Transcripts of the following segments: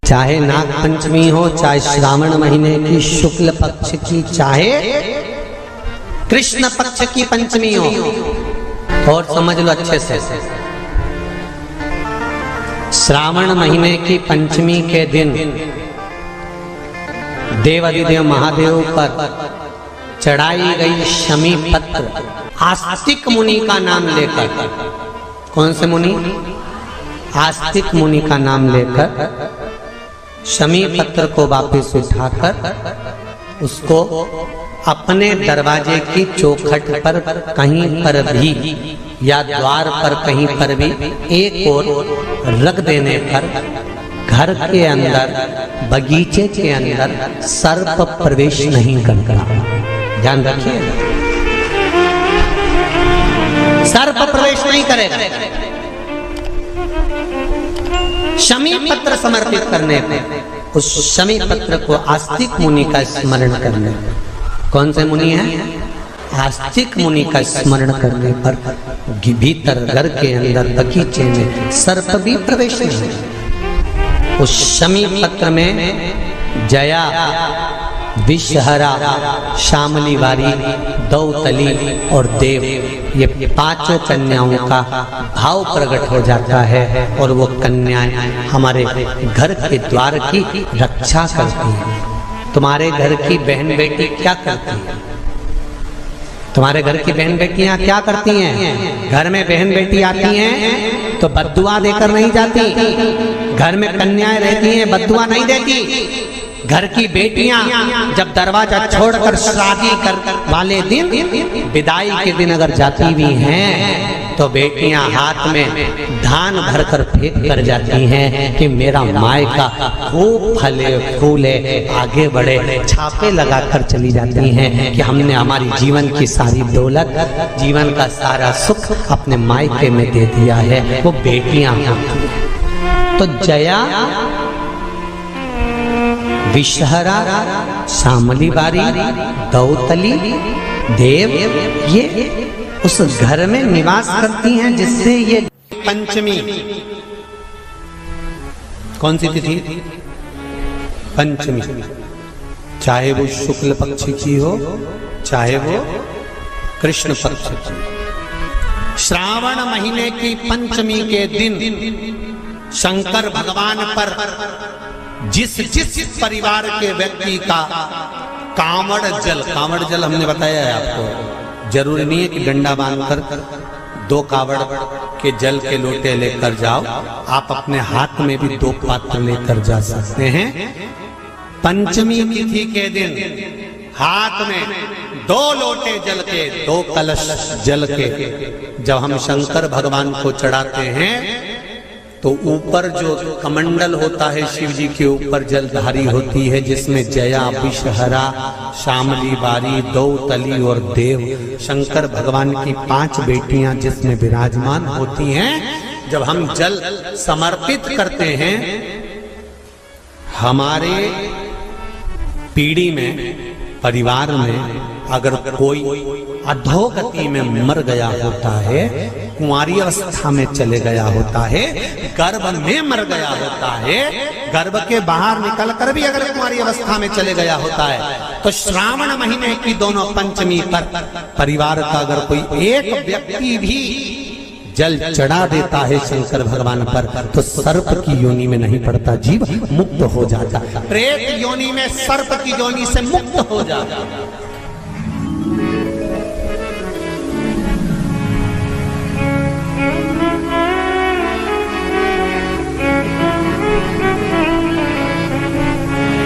चाहे नाग पंचमी हो, चाहे श्रावण महीने की शुक्ल पक्ष की, चाहे कृष्ण पक्ष की पंचमी हो, और समझ लो अच्छे से, श्रावण महीने की पंचमी के दिन देवाधिदेव महादेव पर चढ़ाई गई शमी पत्र आस्तिक मुनि का नाम लेकर, कौन से मुनि? आस्तिक मुनि का नाम लेकर शमी पत्र को वापस उठाकर उसको अपने दरवाजे की चौखट पर कहीं पर भी या द्वार पर कहीं पर भी एक ओर रख देने पर घर के अंदर, बगीचे के अंदर सर्प प्रवेश नहीं करता। ध्यान रखिए, सर्प प्रवेश नहीं करेगा। शमी पत्र समर्पित करने पर, उस शमी पत्र को आस्तिक मुनि का स्मरण करने पर, कौन से मुनि है? आस्तिक मुनि का स्मरण करने पर भीतर घर के अंदर बगीचे में सर्प भी प्रवेश नहीं। उस शमी पत्र में जया, विषहरा, शामली वारी, दौतली और देव, ये पांचों कन्याओं का भाव प्रकट हो जाता है और वो कन्याएं हमारे घर के द्वार की रक्षा करती हैं। तुम्हारे घर की बहन बेटी क्या करती है? तुम्हारे घर की बहन बेटियां क्या करती हैं? घर में बहन बेटी आती हैं तो बद्दुआ देकर नहीं जाती। घर में कन्याएं रहती हैं, बद्दुआ नहीं देती। घर की बेटियां जब दरवाजा छोड़कर शादी कर वाले दिन, विदाई के दिन अगर जाती भी हैं तो बेटियां हाथ में धान भरकर फेंक कर जाती हैं कि मेरा मायका खूब फले फूले आगे बढ़े। छापे लगाकर चली जाती हैं कि हमने हमारी जीवन की सारी दौलत, जीवन का सारा सुख अपने मायके में दे दिया है। वो बेटियां तो जया, विषहरा, शामली बारी, दौतली, देव, ये उस घर में निवास करती हैं जिससे ये पंचमी, कौन सी तिथि? पंचमी, चाहे वो शुक्ल पक्ष की हो, चाहे वो कृष्ण पक्ष की, श्रावण महीने की पंचमी के दिन शंकर भगवान पर जिस परिवार के व्यक्ति का कांवड़ जल हमने बताया है आपको, जरूरी नहीं है कि डंडा बांधकर 2 कावड़ के जल के लोटे लेकर जाओ, आप अपने हाथ में भी 2 पात्र लेकर जा सकते हैं। पंचमी तिथि के दिन हाथ में 2 लोटे जल के, 2 कलश जल के जब हम शंकर भगवान को चढ़ाते हैं तो ऊपर जो कमंडल होता है शिव जी के ऊपर जलधारी होती है, जिसमें जया, विषहरा, शामली बारी, दौतली और देव, शंकर भगवान की 5 बेटियां जिसमें विराजमान होती हैं। जब हम जल समर्पित करते हैं, हमारे पीढ़ी में, परिवार में अगर कोई अधोगति में मर गया होता है, कुंवारी अवस्था में चले गया होता है, गर्भ में मर गया होता है, गर्भ के बाहर निकल कर भी अगर कुंवारी अवस्था में चले गया होता है, तो श्रावण महीने की दोनों पंचमी पर परिवार का अगर कोई एक व्यक्ति भी जल चढ़ा देता है शंकर भगवान पर, तो सर्प की योनि में नहीं पड़ता, जीव मुक्त हो जाता, प्रेत योनि में सर्प की योनि से मुक्त हो जाता।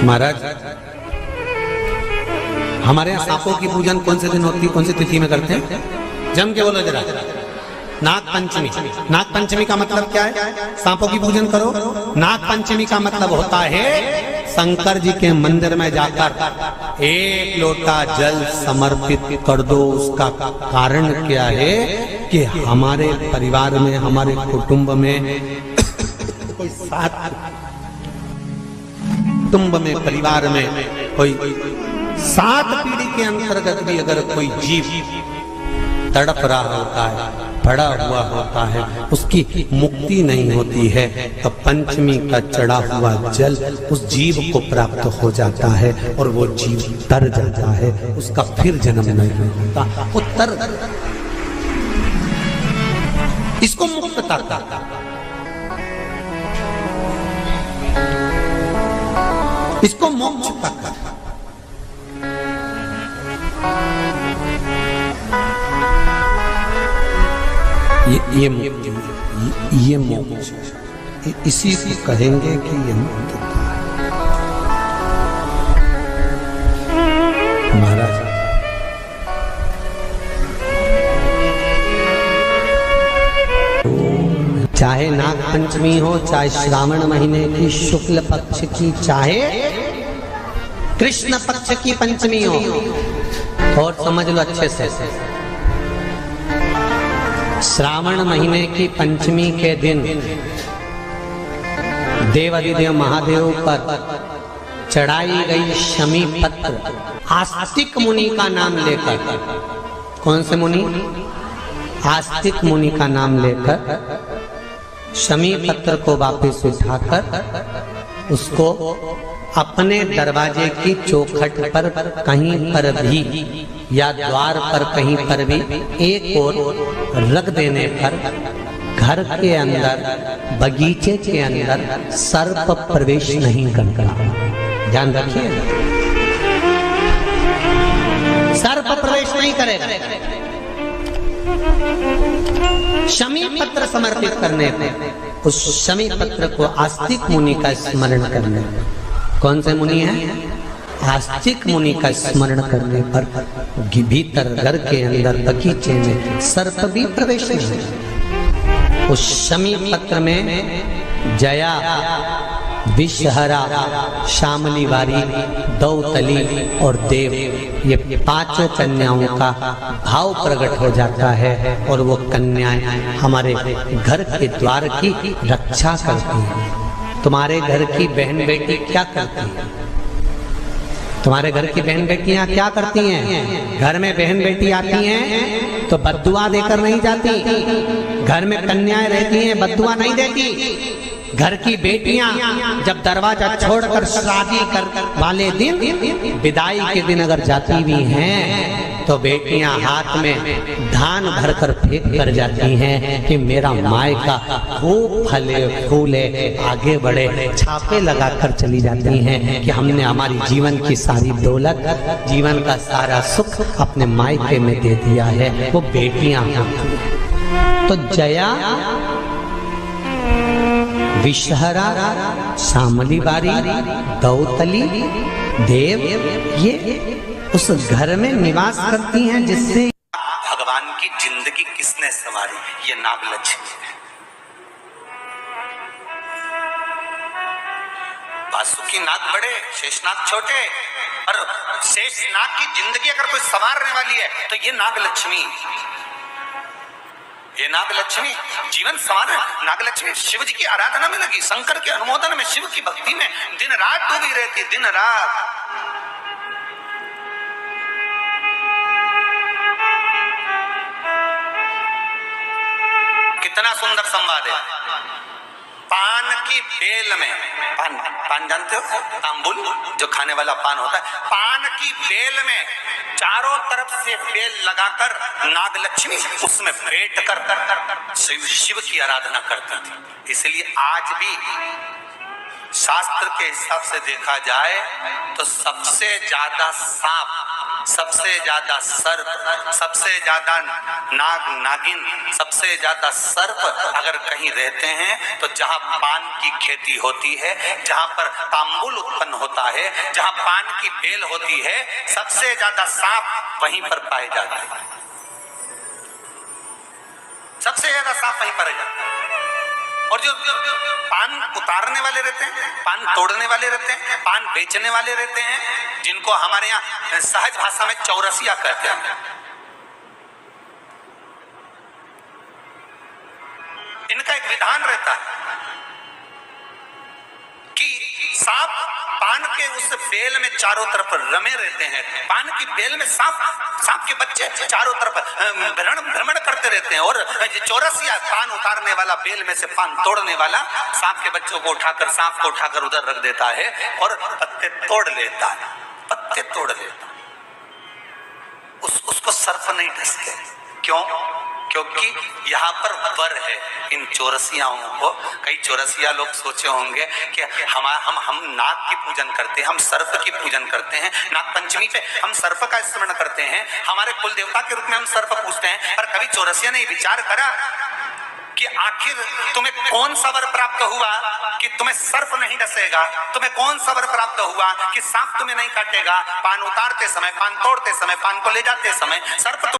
महाराज, हमारे यहाँ सांपों की पूजन कौन से दिन होती है, कौन सी तिथि में करते हैं? जम के बोलो जरा। नाग पंचमी। नाग पंचमी का मतलब क्या है? सांपों की पूजन करो। नाग पंचमी का मतलब होता है शंकर जी के मंदिर में जाकर 1 लोटा जल समर्पित कर दो। उसका कारण क्या है कि हमारे परिवार में, हमारे कुटुंब में कोई 7 कुटुंब में, परिवार में कोई 7 पीढ़ी के अंतर्गत भी अगर कोई जीव तड़प रहा होता है, बड़ा हुआ होता है, उसकी मुक्ति नहीं होती है, तो पंचमी का चढ़ा हुआ जल उस जीव को प्राप्त हो जाता है और वो जीव तर जाता है, उसका फिर जन्म नहीं होता, वो तर, इसको मुक्तता कहता है, इसको मोक्ष कहता है। ये मोक्ष, इसी को कहेंगे कि ये मुक्तता है। महाराज चाहे नाग पंचमी हो, चाहे श्रावण महीने की शुक्ल पक्ष की, चाहे कृष्ण पक्ष की पंचमी हो, और समझ लो अच्छे से, श्रावण महीने की पंचमी के दिन देवाधिदेव महादेव पर चढ़ाई गई शमी पत्र आस्तिक मुनि का नाम लेकर, कौन से मुनि? आस्तिक मुनि का नाम लेकर शमी पत्र को वापस उठाकर उसको अपने दरवाजे की चौखट पर कहीं पर भी या द्वार पर कहीं पर भी एक ओर रख देने पर घर के अंदर, बगीचे के अंदर सर्प प्रवेश नहीं करता। ध्यान रखिए, सर्प प्रवेश नहीं करेगा। शमी पत्र समर्पित करने पर, उस शमी पत्र को आस्तिक मुनि का स्मरण करने, कौन से मुनि है? आस्तिक मुनि का स्मरण करने पर भीतर घर के अंदर बगीचे में सर्प भी प्रवेश नहीं। उस शमी पत्र में जया, विषहरा, शामली वारी, दौतली और देव, ये पांचों कन्याओं का भाव प्रकट हो जाता है और वो कन्याएं हमारे घर के द्वार की रक्षा करती हैं। तुम्हारे घर की बहन बेटी क्या करती है? तुम्हारे घर की बहन बेटियां क्या करती हैं? घर में बहन बेटी आती हैं तो बद्दुआ देकर नहीं जाती। घर में कन्याएं रहती हैं, बद्दुआ नहीं देती। घर की बेटियां जब दरवाजा छोड़कर शादी कर वाले दिन, विदाई के दिन अगर जाती भी हैं तो बेटियां हाथ में धान भरकर फेंक कर जाती हैं कि मेरा मायका खूब फले फूले आगे बढ़े। छापे लगाकर चली जाती हैं कि हमने हमारी जीवन की सारी दौलत, जीवन का सारा सुख अपने मायके में दे दिया है। वो बेटियां तो जया, विषहरा, शामली बारी, दौतली, देव, ये उस घर में निवास करती हैं जिससे भगवान की जिंदगी किसने संवारी? ये नागलक्ष्मी है। वासुकी नाग बड़े, शेषनाग छोटे, और शेषनाग की जिंदगी अगर कोई संवारने वाली है तो ये नागलक्ष्मी, ये नागलक्ष्मी जीवन संवार। नागलक्ष्मी शिव जी की आराधना में लगी, शंकर के अनुमोदन में, शिव की भक्ति में दिन रात डूबी रहती, दिन रात। कितना सुंदर संवाद है। पान की बेल में, पान, पान जानते हो? तांबुल, जो खाने वाला पान होता है। पान की बेल में चारों तरफ से बेल लगाकर नागलक्ष्मी उसमें बैठ कर शिव की आराधना करती थी। इसलिए आज भी शास्त्र के हिसाब से देखा जाए तो सबसे ज्यादा सांप, सबसे ज्यादा सर्प, सबसे ज्यादा नाग नागिन, सबसे ज्यादा सर्प अगर कहीं रहते हैं तो जहां पान की खेती होती है, जहां पर तांबुल उत्पन्न होता है, जहां पान की बेल होती है, सबसे ज्यादा सांप वहीं पर पाए जाते हैं। सबसे ज्यादा सांप वहीं पाए जाते हैं। और जो पान उतारने वाले रहते हैं, पान तोड़ने वाले रहते हैं, पान बेचने वाले रहते हैं, जिनको हमारे यहाँ सहज भाषा में चौरसिया कहते हैं, इनका एक विधान रहता है कि सांप पान के उस बेल में चारों तरफ रमे रहते हैं। पान की बेल में सांप के बच्चे चारों तरफ भ्रमण करते रहते हैं, और चौरसिया पान उतारने वाला, बेल में से पान तोड़ने वाला सांप के बच्चों को उठाकर, सांप को उठाकर उधर रख देता है और पत्ते तोड़ लेता है, पत्ते तोड़ लेता। उसको सर्प नहीं डसते। क्यों? क्योंकि यहाँ पर वर है इन चौरसियाओं को। कई चौरसिया लोग सोचे होंगे कि हम नाग की पूजन करते हैं, हम सर्प की पूजन करते हैं, नाग पंचमी पे हम सर्प का स्मरण करते हैं, हमारे कुल देवता के रूप में हम सर्प पूजते हैं। पर कभी चौरसिया ने विचार करा कि आखिर तुम्हें कौन सा वर प्राप्त हुआ कि तुम्हें सर्प नहीं डसेगा? तुम्हें कौन सा वर प्राप्त हुआ कि सांप तुम्हें नहीं काटेगा? पान उतारते समय, पान तोड़ते समय, पान को ले जाते समय सर्प